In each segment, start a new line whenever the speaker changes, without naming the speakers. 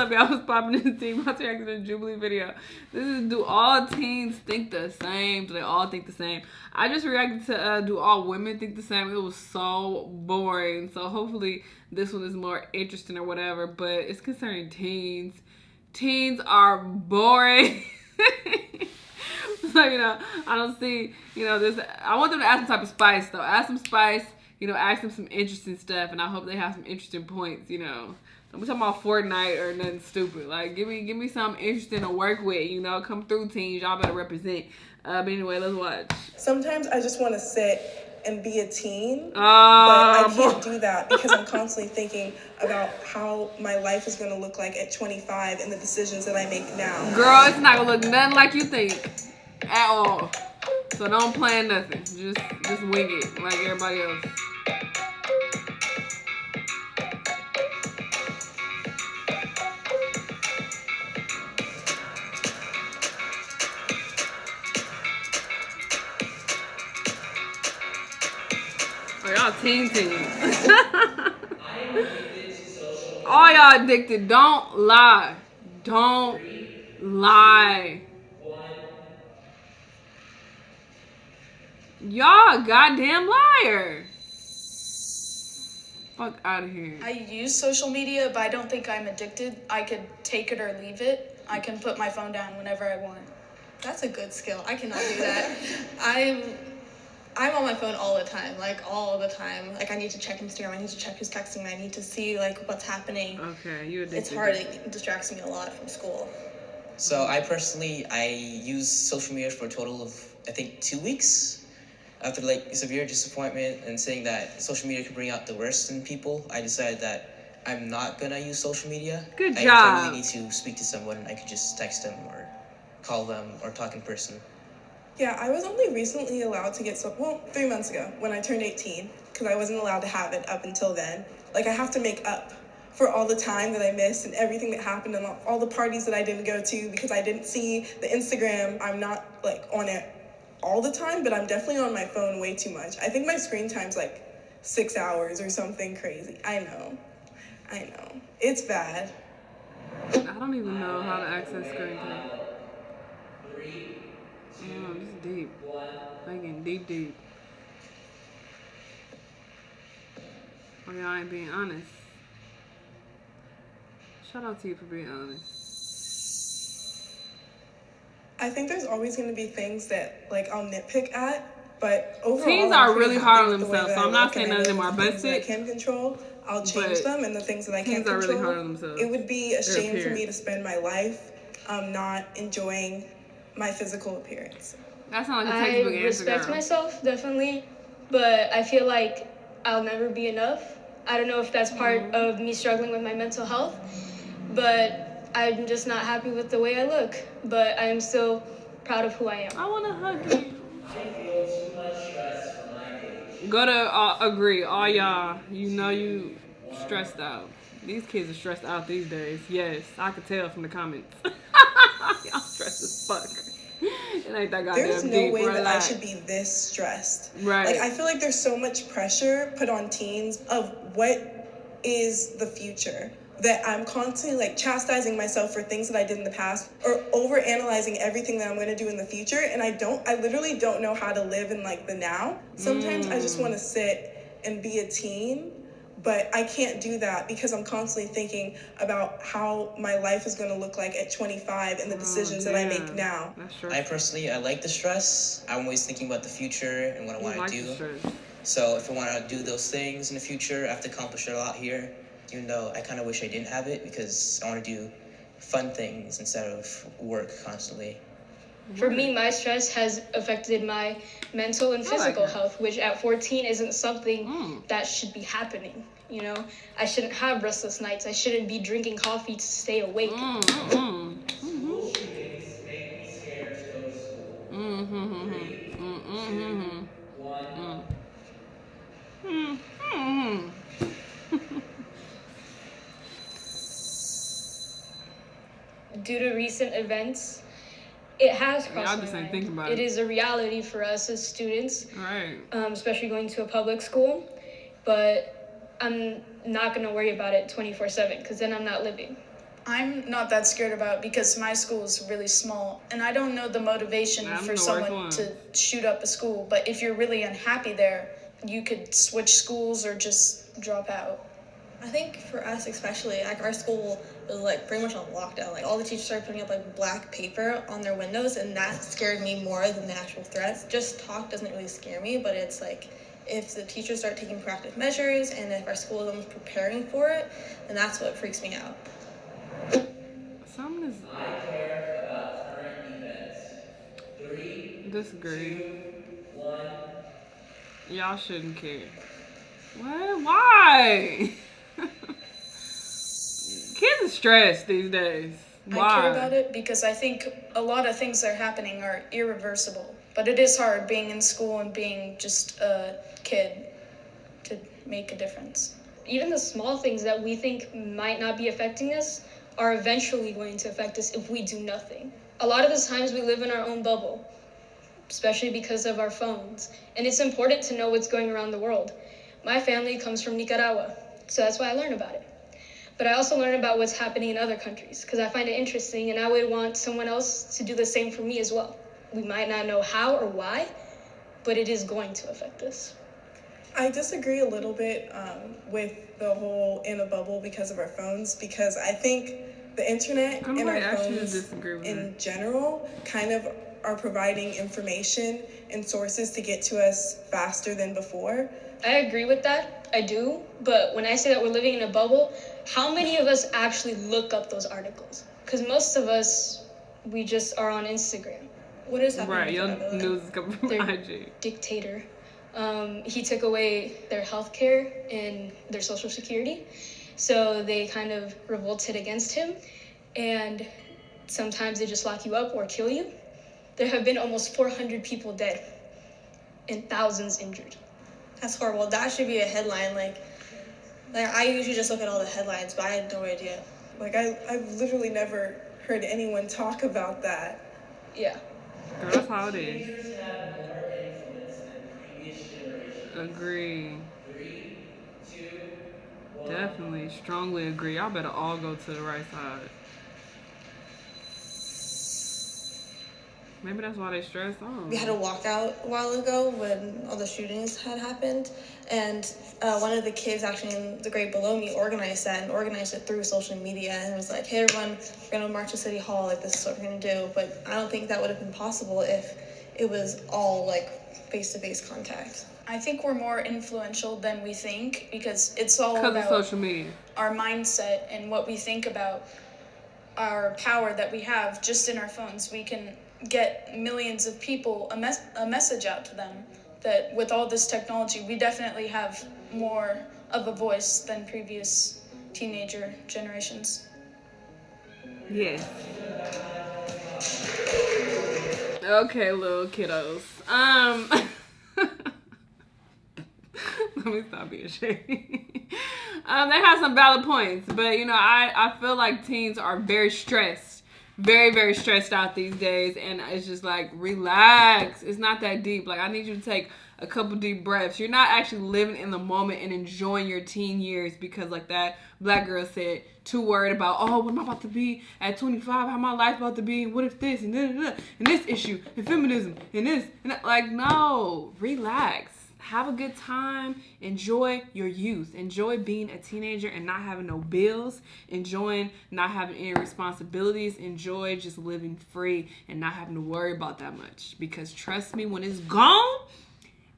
up, y'all? Was popping in the team. About to react to the Jubilee video. This is, do all teens think the same? Do they all think the same? I just reacted to do all women think the same? It was so boring. So hopefully this one is more interesting or whatever. But it's concerning teens. Teens are boring. So, I don't see, this. I want them to add some type of spice, though. Add some spice, ask them some interesting stuff, and I hope they have some interesting points, Don't be talking about Fortnite or nothing stupid. Like, give me something interesting to work with, Come through, teens. Y'all better represent. But anyway, let's watch.
Sometimes I just want to sit and be a teen, but I can't do that because I'm constantly thinking about how my life is going to look like at 25 and the decisions that I make now.
Girl, it's not going to look nothing like you think. At all. So don't plan nothing. Just wing it like everybody else. Oh, y'all teens. All y'all addicted. Don't lie. Don't lie. Y'all goddamn liar. Fuck out of here.
I use social media, but I don't think I'm addicted. I could take it or leave it. I can put my phone down whenever I want.
That's a good skill. I cannot do that. I'm on my phone all the time, all the time. I need to check Instagram, I need to check who's texting me, I need to see, what's happening.
Okay, you addicted.
It's hard, it distracts me a lot from school.
So I use social media for a total of, I think, 2 weeks. After severe disappointment and saying that social media could bring out the worst in people, I decided that I'm not gonna use social media.
Good job.
If I really need to speak to someone, I could just text them or call them or talk in person.
Yeah, I was only recently allowed to get 3 months ago when I turned 18, because I wasn't allowed to have it up until then. I have to make up for all the time that I missed and everything that happened and all the parties that I didn't go to because I didn't see the Instagram. I'm not on it all the time, but I'm definitely on my phone way too much. I think my screen time's 6 hours or something crazy. I know. It's bad.
I don't even know how to access screen time. Oh, this is deep. Getting deep. Oh, y'all ain't being honest. Shout out to you for being honest.
I think there's always going to be things that I'll nitpick at, but overall,
teens are really hard on themselves, so I'm not saying none of them are busted.
I can control, I'll change them, and the things that I can't control,
really hard on themselves.
It would be a shame for me to spend my life not enjoying my physical appearance.
That sounds like a textbook answer,
I respect myself, definitely, but I feel like I'll never be enough. I don't know if that's part of me struggling with my mental health, but I'm just not happy with the way I look, but I am still proud of who I am.
I want to hug you.
I feel too much stress for my age.
Go to agree. All y'all, you stressed out. These kids are stressed out these days. Yes, I could tell from the comments. Y'all stressed as fuck. It ain't that goddamn
There's no
deep.
way
Relax.
that I should be this stressed.
Right.
I feel like there's so much pressure put on teens of what is the future, that I'm constantly chastising myself for things that I did in the past or over analyzing everything that I'm going to do in the future. And I literally don't know how to live in the now. Sometimes I just want to sit and be a teen, but I can't do that because I'm constantly thinking about how my life is going to look like at 25 and the decisions that I make now.
I like the stress. I'm always thinking about the future and what I want to do. So if I want to do those things in the future, I have to accomplish a lot here. Even though I kind of wish I didn't have it because I want to do fun things instead of work constantly.
For me, my stress has affected my mental and physical health, which at 14 isn't something that should be happening. I shouldn't have restless nights. I shouldn't be drinking coffee to stay awake.
School shootings make me scared to go to school. 3, 2, 1.
Due to recent events, it has crossed my mind.
Think about
it is a reality for us as students,
right?
Especially going to a public school. But I'm not going to worry about it 24/7 because then I'm not living.
I'm not that scared about it because my school is really small and I don't know the motivation for someone to shoot up a school. But if you're really unhappy there, you could switch schools or just drop out.
I think for us especially, like our school was like pretty much on lockdown. Like all the teachers started putting up like black paper on their windows, and that scared me more than the actual threats. Just talk doesn't really scare me, but it's like if the teachers start taking proactive measures and if our school is almost preparing for it, then that's what freaks me out.
Something is.
I care about current events. 3,
Disagree.
2, 1.
Y'all shouldn't care. What? Why? Kids are stressed these days. Why?
I care about it because I think a lot of things that are happening are irreversible. But it is hard being in school and being just a kid to make a difference.
Even the small things that we think might not be affecting us are eventually going to affect us if we do nothing. A lot of the times we live in our own bubble, especially because of our phones. And it's important to know what's going around the world. My family comes from Nicaragua, so that's why I learn about it. But I also learn about what's happening in other countries because I find it interesting and I would want someone else to do the same for me as well. We might not know how or why, but it is going to affect us.
I disagree a little bit with the whole in a bubble because of our phones, because I think the internet and our phones in general kind of are providing information and sources to get to us faster than before.
I agree with that, I do, but when I say that we're living in a bubble, how many of us actually look up those articles? Because most of us, we just are on Instagram.
What is happening?
Right, your news is coming from IG.
Dictator. He took away their health care and their social security, so they kind of revolted against him, and sometimes they just lock you up or kill you. There have been almost 400 people dead and thousands injured.
That's horrible. That should be a headline. Like I usually just look at all the headlines, but I had no idea.
Like I've literally never heard anyone talk about that.
Yeah.
Girl, that's how it is.
Teenagers have more influence than previous generations.
Agree.
3, 2, 1.
Definitely, strongly agree. Y'all better all go to the right side. Maybe that's why they stressed on.
We had a walkout a while ago when all the shootings had happened, and one of the kids actually in the grade below me organized that and organized it through social media and was like, hey everyone, we're going to march to City Hall, like this is what we're going to do. But I don't think that would have been possible if it was all like face-to-face contact.
I think we're more influential than we think because it's all about
social media,
our mindset and what we think about our power that we have just in our phones. We can get millions of people a message out to them that with all this technology we definitely have more of a voice than previous teenager generations.
Yes. Okay, little kiddos. Let me stop being shady. They have some valid points, but you know, I feel like teens are very stressed. Very, very stressed out these days, and it's just like, relax. It's not that deep. Like, I need you to take a couple deep breaths. You're not actually living in the moment and enjoying your teen years because, like that black girl said, too worried about, oh, what am I about to be at 25? How my life about to be? And what if this and this issue and feminism and this and that. Like, no, relax. Have a good time. Enjoy your youth. Enjoy being a teenager and not having no bills. Enjoying not having any responsibilities. Enjoy just living free and not having to worry about that much. Because trust me, when it's gone,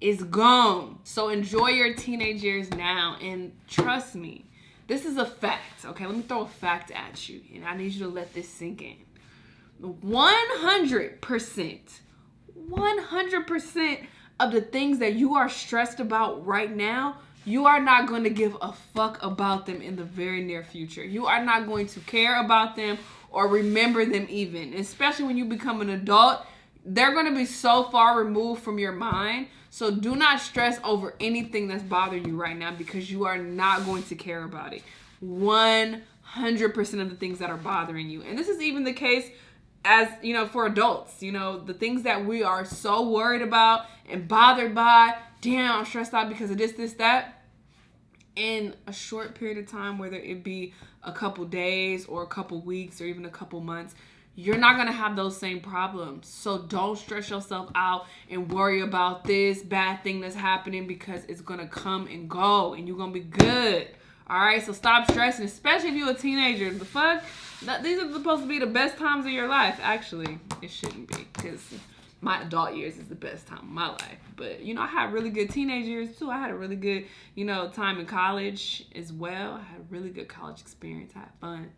it's gone. So enjoy your teenage years now. And trust me, this is a fact. Okay, let me throw a fact at you. And I need you to let this sink in. 100% of the things that you are stressed about right now, you are not going to give a fuck about them in the very near future. You are not going to care about them or remember them even. Especially when you become an adult, they're going to be so far removed from your mind. So do not stress over anything that's bothering you right now because you are not going to care about it. 100% of the things that are bothering you. And this is even the case as, you know, for adults, you know, the things that we are so worried about and bothered by, damn, I'm stressed out because of this, that. in a short period of time, whether it be a couple days or a couple weeks or even a couple months, you're not going to have those same problems. So don't stress yourself out and worry about this bad thing that's happening, because it's going to come and go and you're going to be good. All right, so stop stressing, especially if you're a teenager. The fuck? These are supposed to be the best times of your life. Actually, it shouldn't be, because my adult years is the best time of my life. But, you know, I had really good teenage years, too. I had a really good, you know, time in college as well. I had a really good college experience. I had fun.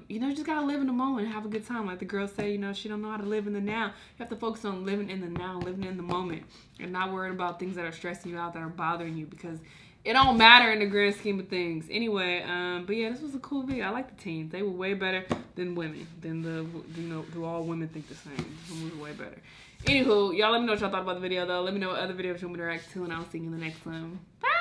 You know, you just gotta live in the moment and have a good time. Like the girls say, you know, she don't know how to live in the now. You have to focus on living in the now, living in the moment, and not worrying about things that are stressing you out, that are bothering you, because it don't matter in the grand scheme of things. Anyway, but yeah, this was a cool video. I like the teens. They were way better than women. Than the, you know, do all women think the same? This one was way better. Anywho, y'all let me know what y'all thought about the video, though. Let me know what other videos you want me to react to, and I'll see you in the next one. Bye!